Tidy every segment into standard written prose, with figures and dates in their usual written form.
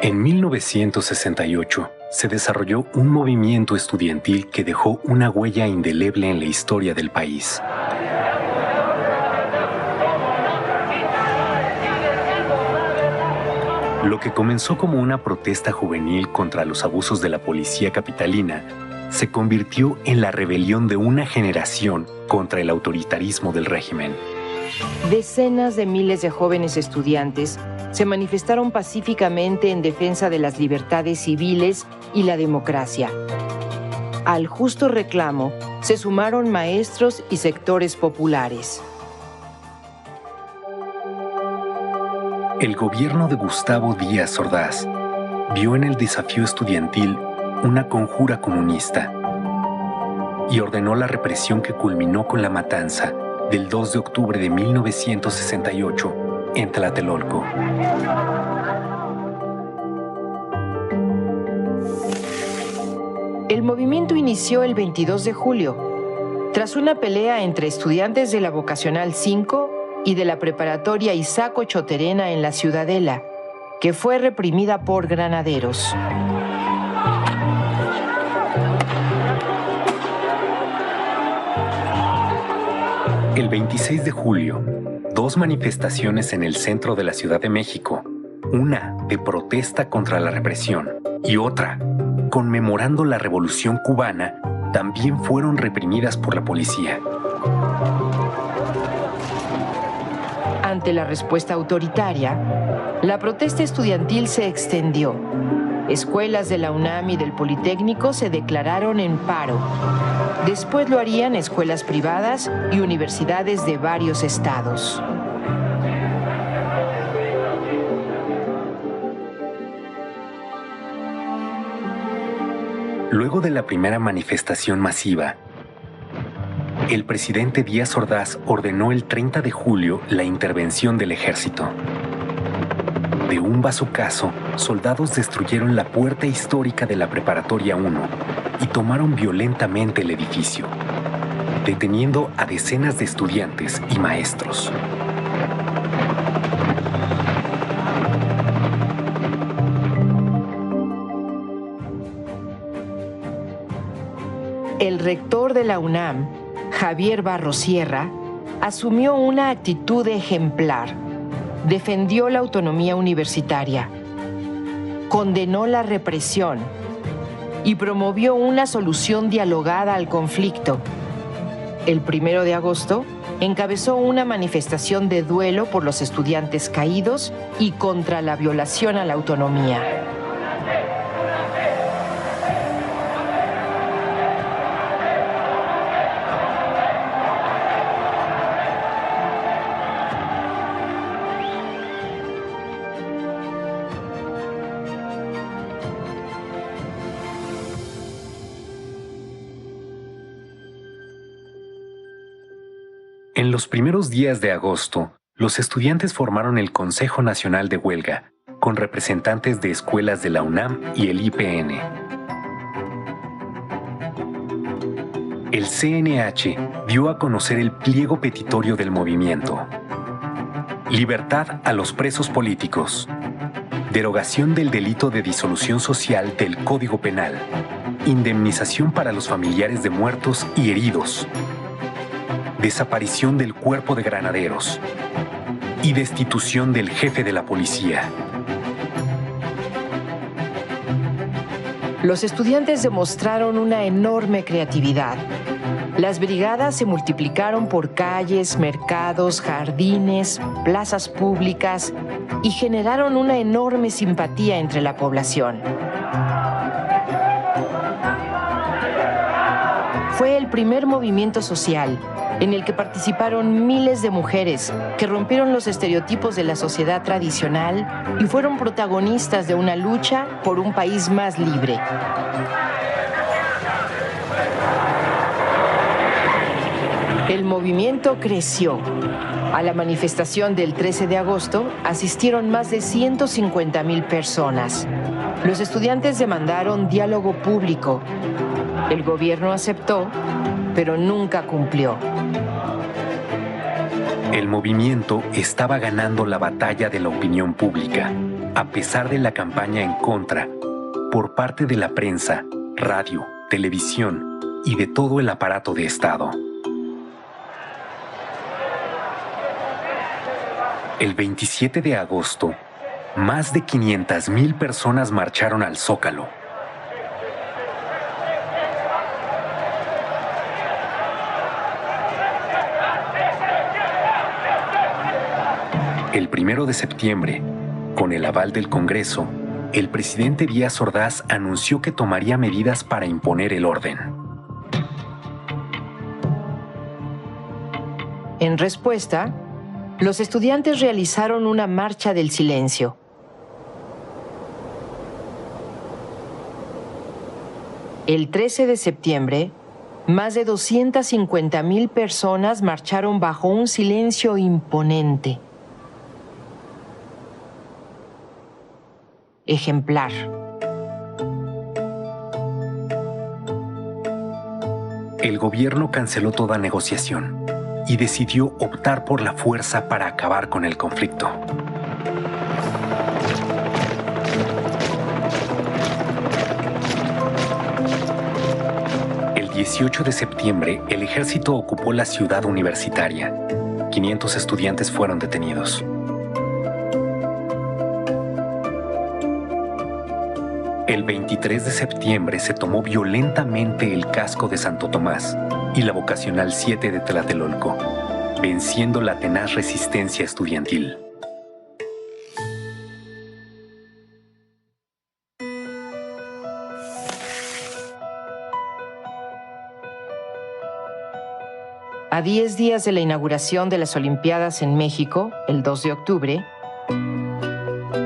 En 1968 se desarrolló un movimiento estudiantil que dejó una huella indeleble en la historia del país. Lo que comenzó como una protesta juvenil contra los abusos de la policía capitalina se convirtió en la rebelión de una generación contra el autoritarismo del régimen. Decenas de miles de jóvenes estudiantes se manifestaron pacíficamente en defensa de las libertades civiles y la democracia. Al justo reclamo se sumaron maestros y sectores populares. El gobierno de Gustavo Díaz Ordaz vio en el desafío estudiantil una conjura comunista y ordenó la represión que culminó con la matanza del 2 de octubre de 1968 en Tlatelolco. El movimiento inició el 22 de julio, tras una pelea entre estudiantes de la Vocacional 5 y de la preparatoria Isaac Ochoterena en la Ciudadela, que fue reprimida por granaderos. El 26 de julio, dos manifestaciones en el centro de la Ciudad de México, una de protesta contra la represión y otra conmemorando la Revolución Cubana, también fueron reprimidas por la policía. Ante la respuesta autoritaria, la protesta estudiantil se extendió. Escuelas de la UNAM y del Politécnico se declararon en paro. Después lo harían escuelas privadas y universidades de varios estados. Luego de la primera manifestación masiva, el presidente Díaz Ordaz ordenó el 30 de julio la intervención del ejército. De un bazucazo, soldados destruyeron la puerta histórica de la Preparatoria 1 y tomaron violentamente el edificio, deteniendo a decenas de estudiantes y maestros. El rector de la UNAM, Javier Barros Sierra, asumió una actitud ejemplar. Defendió la autonomía universitaria, condenó la represión y promovió una solución dialogada al conflicto. El 1 de agosto encabezó una manifestación de duelo por los estudiantes caídos y contra la violación a la autonomía. En los primeros días de agosto, los estudiantes formaron el Consejo Nacional de Huelga, con representantes de escuelas de la UNAM y el IPN. El CNH dio a conocer el pliego petitorio del movimiento. Libertad a los presos políticos. Derogación del delito de disolución social del Código Penal. Indemnización para los familiares de muertos y heridos. Desaparición del cuerpo de granaderos y destitución del jefe de la policía. Los estudiantes demostraron una enorme creatividad. Las brigadas se multiplicaron por calles, mercados, jardines, plazas públicas y generaron una enorme simpatía entre la población. Fue el primer movimiento social en el que participaron miles de mujeres que rompieron los estereotipos de la sociedad tradicional y fueron protagonistas de una lucha por un país más libre. El movimiento creció. A la manifestación del 13 de agosto asistieron más de 150,000 personas. Los estudiantes demandaron diálogo público. El gobierno aceptó, pero nunca cumplió. El movimiento estaba ganando la batalla de la opinión pública a pesar de la campaña en contra por parte de la prensa, radio, televisión y de todo el aparato de Estado. El 27 de agosto, más de 500,000 personas marcharon al Zócalo. El 1 de septiembre, con el aval del Congreso, el presidente Díaz Ordaz anunció que tomaría medidas para imponer el orden. En respuesta, los estudiantes realizaron una marcha del silencio. El 13 de septiembre, más de 250,000 personas marcharon bajo un silencio imponente. Ejemplar. El gobierno canceló toda negociación y decidió optar por la fuerza para acabar con el conflicto. El 18 de septiembre, el ejército ocupó la ciudad universitaria. 500 estudiantes fueron detenidos. El 23 de septiembre se tomó violentamente el casco de Santo Tomás y la vocacional 7 de Tlatelolco, venciendo la tenaz resistencia estudiantil. A 10 días de la inauguración de las Olimpiadas en México, el 2 de octubre,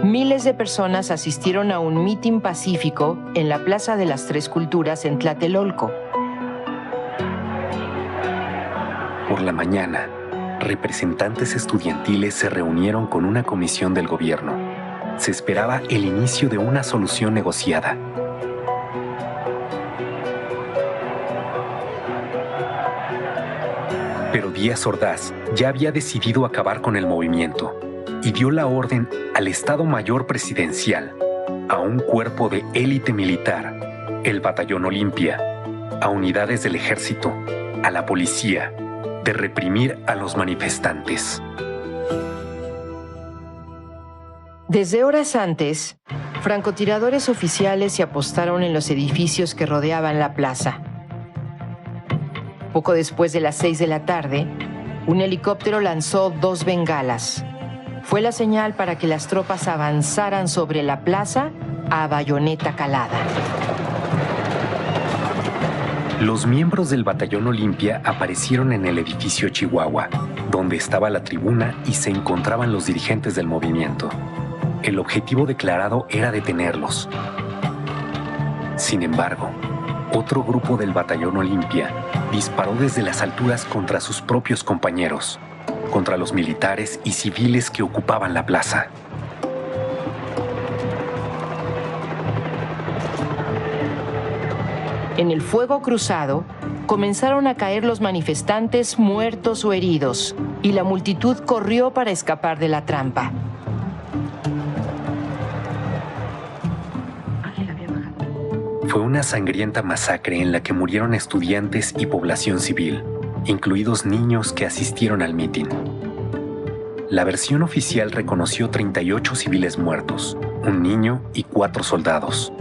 miles de personas asistieron a un mitin pacífico en la Plaza de las Tres Culturas en Tlatelolco. Por la mañana, representantes estudiantiles se reunieron con una comisión del gobierno. Se esperaba el inicio de una solución negociada. Pero Díaz Ordaz ya había decidido acabar con el movimiento y dio la orden al Estado Mayor Presidencial, a un cuerpo de élite militar, el Batallón Olimpia, a unidades del ejército, a la policía, de reprimir a los manifestantes. Desde horas antes, francotiradores oficiales se apostaron en los edificios que rodeaban la plaza. Poco después de las 6 de la tarde, un helicóptero lanzó 2 bengalas. Fue la señal para que las tropas avanzaran sobre la plaza a bayoneta calada. Los miembros del Batallón Olimpia aparecieron en el edificio Chihuahua, donde estaba la tribuna y se encontraban los dirigentes del movimiento. El objetivo declarado era detenerlos. Sin embargo, otro grupo del Batallón Olimpia disparó desde las alturas contra sus propios compañeros, contra los militares y civiles que ocupaban la plaza. En el fuego cruzado, comenzaron a caer los manifestantes muertos o heridos, y la multitud corrió para escapar de la trampa. Fue una sangrienta masacre en la que murieron estudiantes y población civil, incluidos niños que asistieron al mitin. La versión oficial reconoció 38 civiles muertos, un niño y 4 soldados,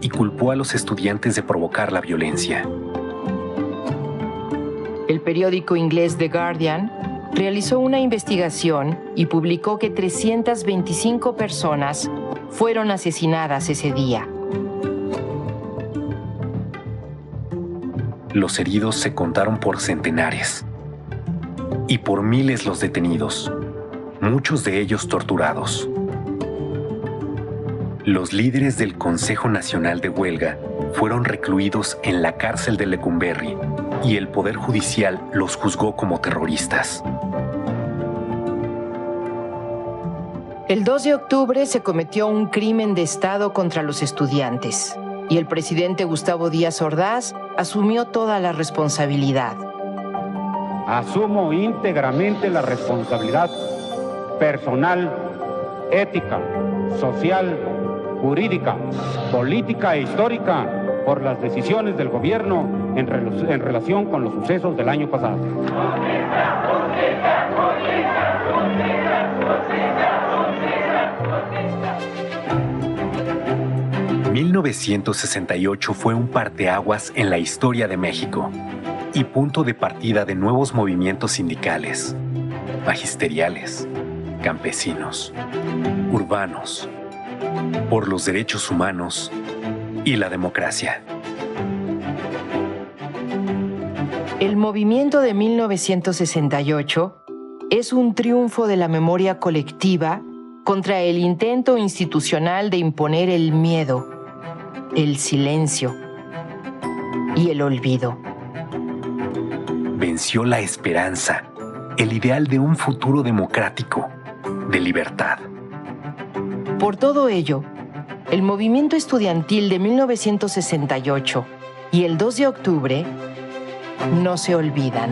y culpó a los estudiantes de provocar la violencia. El periódico inglés The Guardian realizó una investigación y publicó que 325 personas fueron asesinadas ese día. Los heridos se contaron por centenares y por miles los detenidos, muchos de ellos torturados. Los líderes del Consejo Nacional de Huelga fueron recluidos en la cárcel de Lecumberri y el Poder Judicial los juzgó como terroristas. El 2 de octubre se cometió un crimen de Estado contra los estudiantes y el presidente Gustavo Díaz Ordaz asumió toda la responsabilidad. Asumo íntegramente la responsabilidad personal, ética, social, jurídica, política e histórica por las decisiones del gobierno en relación con los sucesos del año pasado. 1968 fue un parteaguas en la historia de México y punto de partida de nuevos movimientos sindicales, magisteriales, campesinos, urbanos, por los derechos humanos y la democracia. El movimiento de 1968 es un triunfo de la memoria colectiva contra el intento institucional de imponer el miedo, el silencio y el olvido. Venció la esperanza, el ideal de un futuro democrático, de libertad. Por todo ello, el movimiento estudiantil de 1968 y el 2 de octubre no se olvidan.